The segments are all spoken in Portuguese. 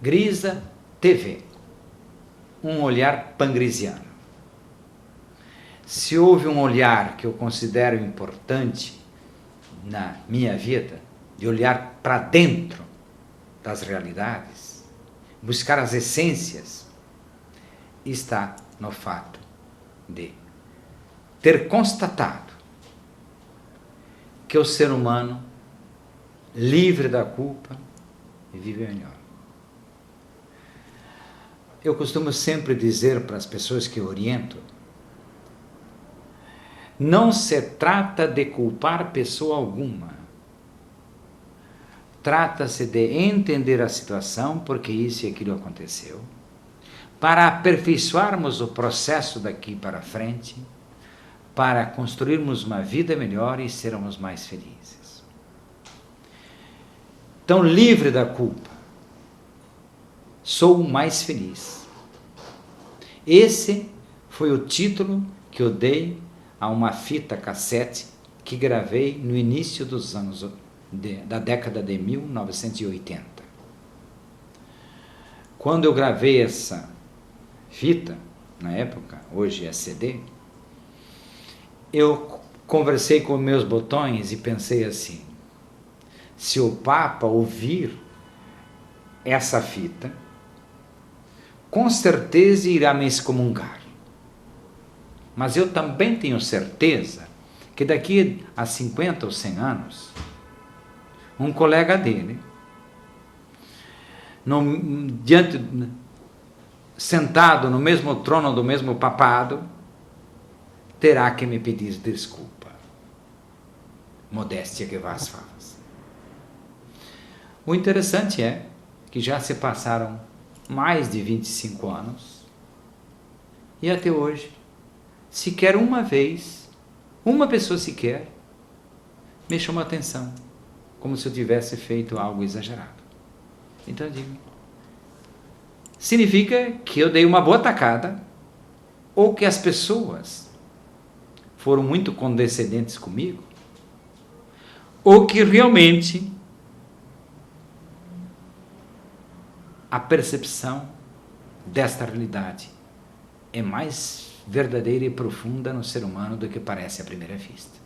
Grisa TV, um olhar pangrisiano. Se houve um olhar que eu considero importante na minha vida, de olhar para dentro das realidades, buscar as essências, está no fato de ter constatado que o ser humano, livre da culpa, vive melhor. Eu costumo sempre dizer para as pessoas que oriento, não se trata de culpar pessoa alguma. Trata-se de entender a situação, porque isso e aquilo aconteceu, para aperfeiçoarmos o processo daqui para frente, para construirmos uma vida melhor e sermos mais felizes. Então, livre da culpa, sou o mais feliz. Esse foi o título que eu dei a uma fita cassete que gravei no início dos anos da década de 1980. Quando eu gravei essa fita, na época, hoje é CD, eu conversei com meus botões e pensei assim, se o Papa ouvir essa fita, com certeza irá me excomungar. Mas eu também tenho certeza que daqui a 50 ou 100 anos, um colega dele, sentado no mesmo trono do mesmo papado, terá que me pedir desculpa. Modéstia que vós falas. O interessante é que já se passaram mais de 25 anos e até hoje, sequer uma vez, uma pessoa sequer me chamou a atenção, como se eu tivesse feito algo exagerado. Então eu digo, significa que eu dei uma boa tacada, ou que as pessoas foram muito condescendentes comigo, ou que realmente a percepção desta realidade é mais verdadeira e profunda no ser humano do que parece à primeira vista.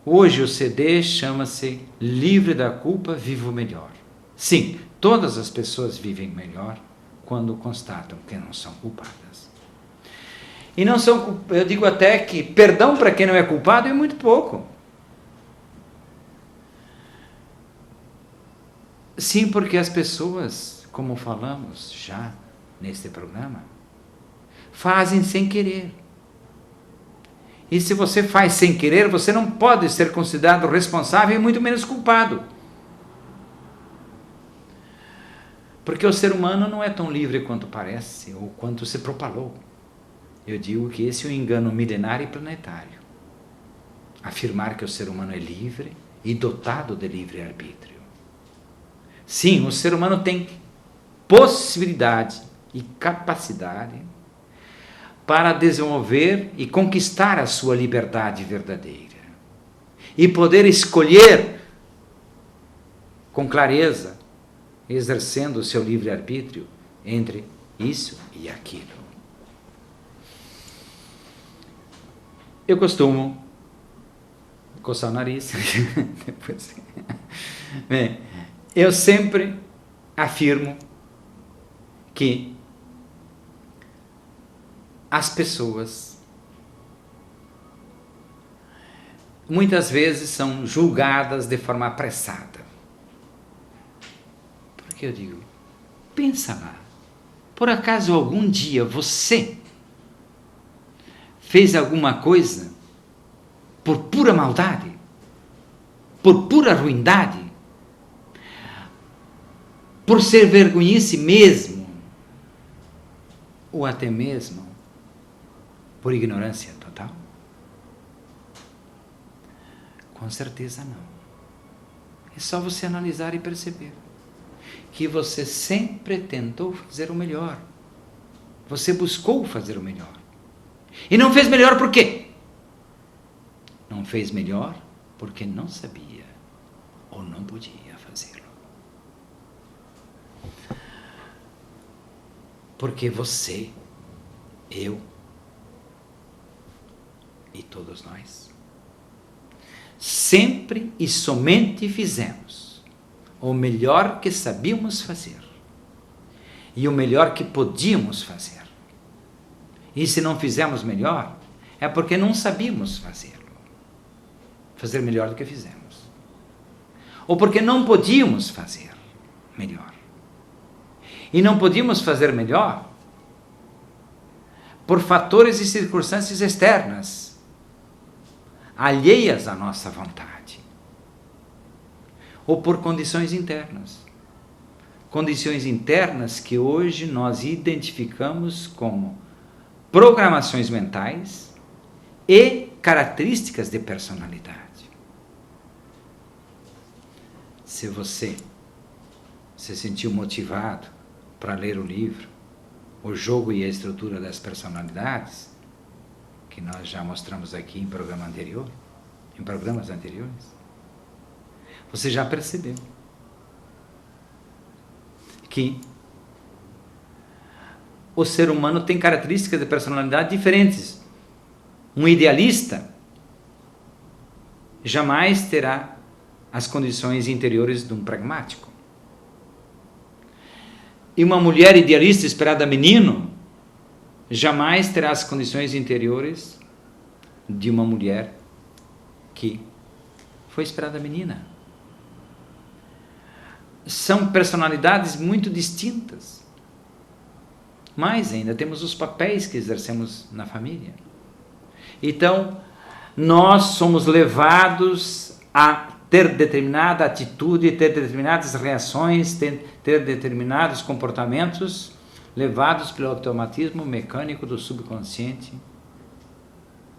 Hoje o CD chama-se Livre da Culpa, Vivo Melhor. Sim, todas as pessoas vivem melhor quando constatam que não são culpadas. E não são, eu digo até que perdão para quem não é culpado é muito pouco. Sim, porque as pessoas, como falamos já neste programa, fazem sem querer. E se você faz sem querer, você não pode ser considerado responsável e muito menos culpado. Porque o ser humano não é tão livre quanto parece, ou quanto se propalou. Eu digo que esse é um engano milenário e planetário. Afirmar que o ser humano é livre e dotado de livre-arbítrio. Sim, o ser humano tem possibilidade e capacidade para desenvolver e conquistar a sua liberdade verdadeira. E poder escolher com clareza, exercendo o seu livre-arbítrio entre isso e aquilo. Eu costumo coçar o nariz. Depois. Bem, eu sempre afirmo que as pessoas muitas vezes são julgadas de forma apressada. Porque eu digo, pensa lá, por acaso algum dia você fez alguma coisa por pura maldade, por pura ruindade, por ser vergonhice mesmo, ou até mesmo por ignorância total? Com certeza não. É só você analisar e perceber que você sempre tentou fazer o melhor. Você buscou fazer o melhor. E não fez melhor por quê? Não fez melhor porque não sabia ou não podia fazê-lo. Porque você, eu e todos nós sempre e somente fizemos o melhor que sabíamos fazer e o melhor que podíamos fazer. E se não fizemos melhor, é porque não sabíamos fazer melhor do que fizemos, ou porque não podíamos fazer melhor. E não podíamos fazer melhor por fatores e circunstâncias externas, alheias à nossa vontade, ou por condições internas. Condições internas que hoje nós identificamos como programações mentais e características de personalidade. Se você se sentiu motivado para ler o livro O Jogo e a Estrutura das Personalidades, que nós já mostramos aqui em programas anteriores, você já percebeu que o ser humano tem características de personalidade diferentes. Um idealista jamais terá as condições interiores de um pragmático. E uma mulher idealista esperada menino jamais terá as condições interiores de uma mulher que foi esperada menina. São personalidades muito distintas. Mais ainda, temos os papéis que exercemos na família. Então, nós somos levados a ter determinada atitude, ter determinadas reações, ter determinados comportamentos, levados pelo automatismo mecânico do subconsciente,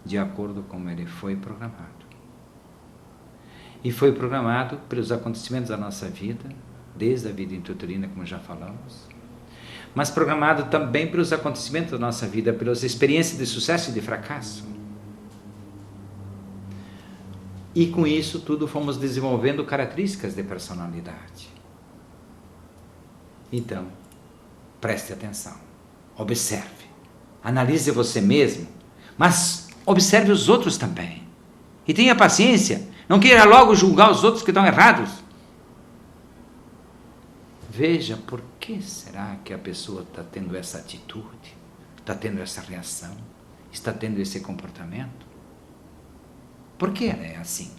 de acordo com como ele foi programado. E foi programado pelos acontecimentos da nossa vida, desde a vida intrauterina, como já falamos, mas programado também pelos acontecimentos da nossa vida, pelas experiências de sucesso e de fracasso. E com isso tudo fomos desenvolvendo características de personalidade. Então, preste atenção, observe, analise você mesmo, mas observe os outros também. E tenha paciência, não queira logo julgar os outros que estão errados. Veja por que será que a pessoa está tendo essa atitude, está tendo essa reação, está tendo esse comportamento. Por que ela é assim?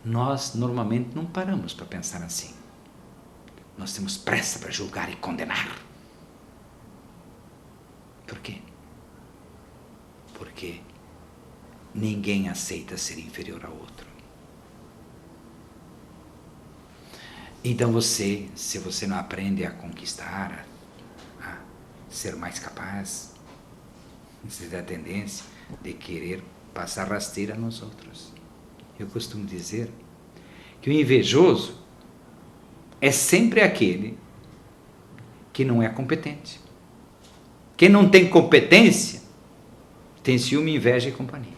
Nós normalmente não paramos para pensar assim. Nós temos pressa para julgar e condenar. Por quê? Porque ninguém aceita ser inferior ao outro. Então se você não aprende a conquistar, a ser mais capaz, você tem a tendência de querer passar rasteira nos outros. Eu costumo dizer que o invejoso é sempre aquele que não é competente. Quem não tem competência tem ciúme, inveja e companhia.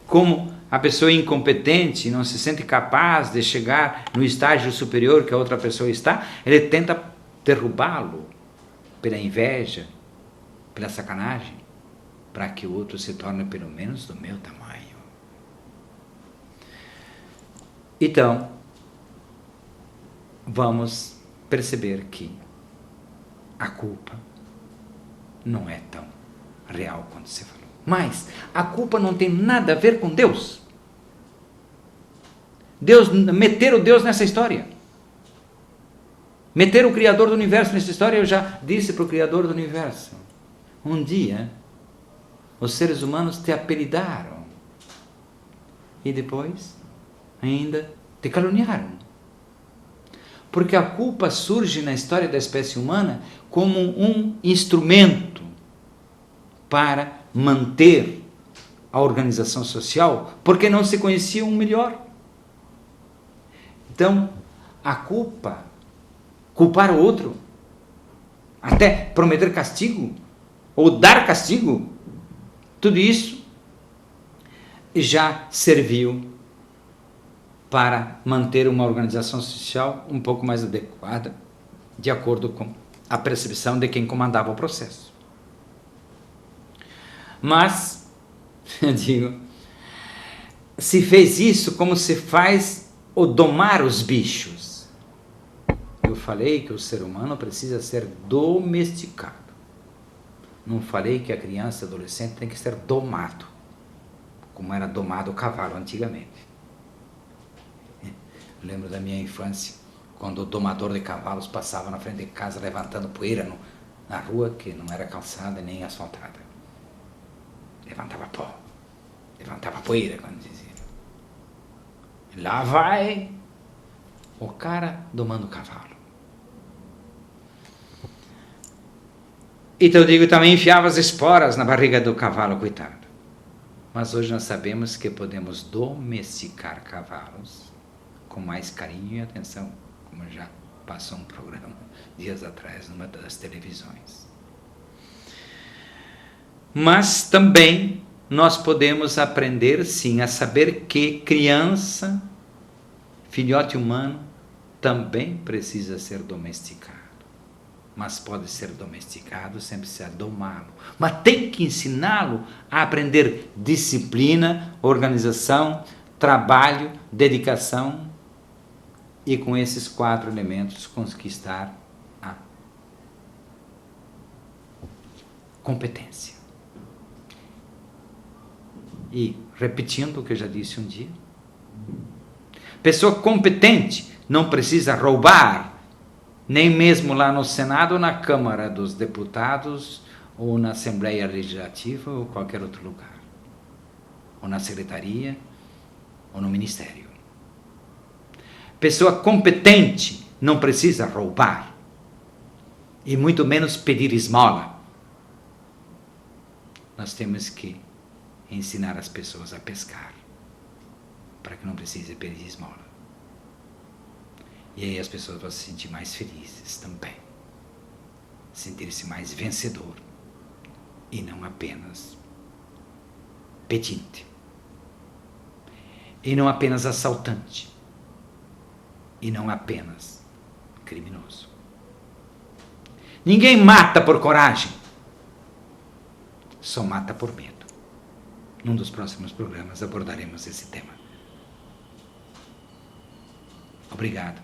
Como a pessoa incompetente não se sente capaz de chegar no estágio superior que a outra pessoa está, ele tenta derrubá-lo pela inveja, pela sacanagem, para que o outro se torne pelo menos do meu tamanho. Então, vamos perceber que a culpa não é tão real quanto você falou. Mas a culpa não tem nada a ver com Deus. Meter o Deus nessa história. Meter o Criador do Universo nessa história, eu já disse para o Criador do Universo. Um dia, os seres humanos te apelidaram. E depois, ainda te caluniaram. Porque a culpa surge na história da espécie humana como um instrumento para manter a organização social, porque não se conhecia um melhor. Então, a culpar o outro, até prometer castigo, ou dar castigo, tudo isso já serviu para manter uma organização social um pouco mais adequada de acordo com a percepção de quem comandava o processo. Mas, eu digo, se fez isso como se faz o domar os bichos. Eu falei que o ser humano precisa ser domesticado. Não falei que a criança e adolescente tem que ser domado, como era domado o cavalo antigamente. Eu lembro da minha infância, quando o domador de cavalos passava na frente de casa levantando poeira na rua, que não era calçada nem asfaltada. Levantava pó, levantava poeira, quando dizia. Lá vai o cara domando o cavalo. Então eu digo, também enfiava as esporas na barriga do cavalo, coitado. Mas hoje nós sabemos que podemos domesticar cavalos com mais carinho e atenção, como já passou um programa dias atrás numa das televisões. Mas também nós podemos aprender, sim, a saber que criança, filhote humano, também precisa ser domesticado. Mas pode ser domesticado sem precisar domá-lo. Mas tem que ensiná-lo a aprender disciplina, organização, trabalho, dedicação, e com esses 4 elementos conquistar a competência. E, repetindo o que eu já disse um dia, pessoa competente não precisa roubar, nem mesmo lá no Senado ou na Câmara dos Deputados, ou na Assembleia Legislativa, ou qualquer outro lugar, ou na Secretaria, ou no Ministério. Pessoa competente não precisa roubar, e muito menos pedir esmola. Nós temos que ensinar as pessoas a pescar, para que não precise pedir esmola. E aí as pessoas vão se sentir mais felizes também, sentir-se mais vencedor, e não apenas pedinte, e não apenas assaltante, e não apenas criminoso. Ninguém mata por coragem, só mata por medo. Num dos próximos programas abordaremos esse tema. Obrigado.